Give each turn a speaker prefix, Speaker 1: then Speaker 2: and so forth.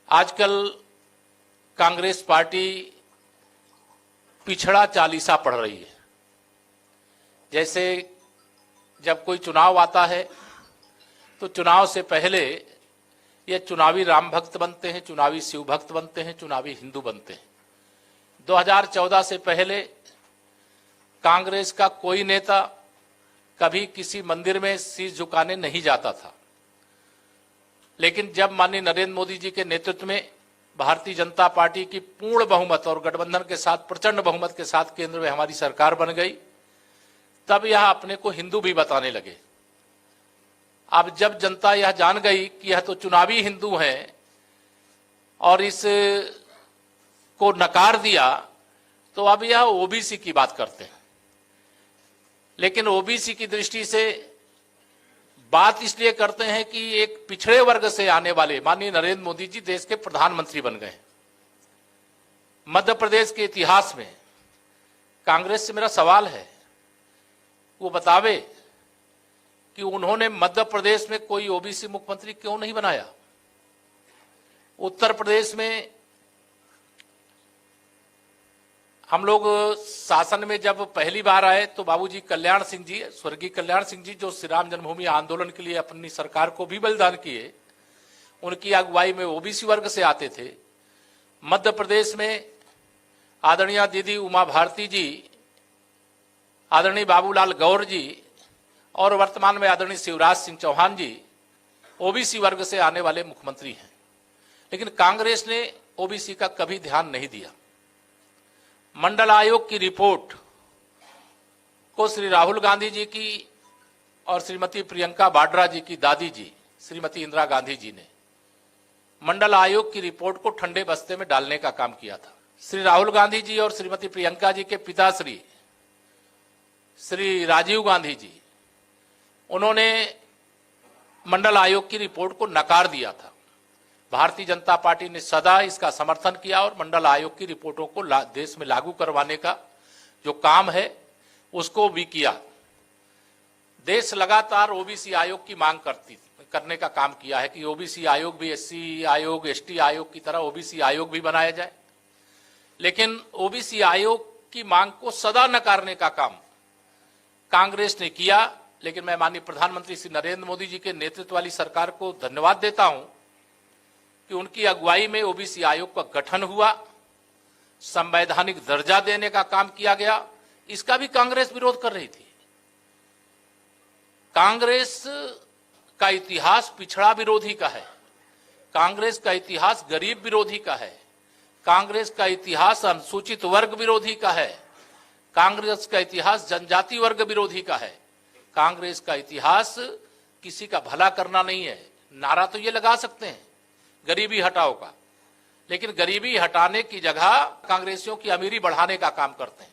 Speaker 1: आजकल कांग्रेस पार्टी पिछड़ा चालीसा पढ़ रही है। जैसे जब कोई चुनाव आता है तो चुनाव से पहले ये चुनावी राम भक्त बनते हैं, चुनावी शिव भक्त बनते हैं, चुनावी हिंदू बनते हैं। 2014 से पहले कांग्रेस का कोई नेता कभी किसी मंदिर में शीश झुकाने नहीं जाता था, लेकिन जब माननीय नरेंद्र मोदी जी के नेतृत्व में भारतीय जनता पार्टी की पूर्ण बहुमत और गठबंधन के साथ प्रचंड बहुमत के साथ केंद्र में हमारी सरकार बन गई, तब यह अपने को हिंदू भी बताने लगे। अब जब जनता यह जान गई कि यह तो चुनावी हिंदू हैं और इस को नकार दिया, तो अब यह ओबीसी की बात करते हैं। लेकिन ओबीसी की दृष्टि से बात इसलिए करते हैं कि एक पिछड़े वर्ग से आने वाले माननीय नरेंद्र मोदी जी देश के प्रधानमंत्री बन गए। मध्य प्रदेश के इतिहास में कांग्रेस से मेरा सवाल है, वो बतावे कि उन्होंने मध्य प्रदेश में कोई ओबीसी मुख्यमंत्री क्यों नहीं बनाया। उत्तर प्रदेश में हम लोग शासन में जब पहली बार आए तो बाबूजी कल्याण सिंह जी, स्वर्गीय कल्याण सिंह जी, जो श्री राम जन्मभूमि आंदोलन के लिए अपनी सरकार को भी बलिदान किए, उनकी अगुवाई में ओबीसी वर्ग से आते थे। मध्य प्रदेश में आदरणीय दीदी उमा भारती जी, आदरणीय बाबूलाल गौर जी और वर्तमान में आदरणीय शिवराज सिंह चौहान जी ओबीसी वर्ग से आने वाले मुख्यमंत्री हैं। लेकिन कांग्रेस ने ओबीसी का कभी ध्यान नहीं दिया। मंडल आयोग की रिपोर्ट को श्री राहुल गांधी जी की और श्रीमती प्रियंका वाड्रा जी की दादी जी श्रीमती इंदिरा गांधी जी ने मंडल आयोग की रिपोर्ट को ठंडे बस्ते में डालने का काम किया था। श्री राहुल गांधी जी और श्रीमती प्रियंका जी के पिता श्री राजीव गांधी जी, उन्होंने मंडल आयोग की रिपोर्ट को नकार दिया था। भारतीय जनता पार्टी ने सदा इसका समर्थन किया और मंडल आयोग की रिपोर्टों को देश में लागू करवाने का जो काम है उसको भी किया। देश लगातार ओबीसी आयोग की मांग करने का काम किया है कि ओबीसी आयोग भी एससी आयोग, एसटी आयोग की तरह ओबीसी आयोग भी बनाया जाए। लेकिन ओबीसी आयोग की मांग को सदा नकारने का काम कांग्रेस ने किया। लेकिन मैं माननीय प्रधानमंत्री श्री नरेंद्र मोदी जी के नेतृत्व वाली सरकार को धन्यवाद देता हूं कि उनकी अगुवाई में ओबीसी आयोग का गठन हुआ, संवैधानिक दर्जा देने का काम किया गया। इसका भी कांग्रेस विरोध कर रही थी। कांग्रेस का इतिहास पिछड़ा विरोधी का है, कांग्रेस का इतिहास गरीब विरोधी का है, कांग्रेस का इतिहास अनुसूचित वर्ग विरोधी का है, कांग्रेस का इतिहास जनजाति वर्ग विरोधी का है। कांग्रेस का इतिहास किसी का भला करना नहीं है। नारा तो ये लगा सकते हैं गरीबी हटाओ का, लेकिन गरीबी हटाने की जगह कांग्रेसियों की अमीरी बढ़ाने का काम करते हैं।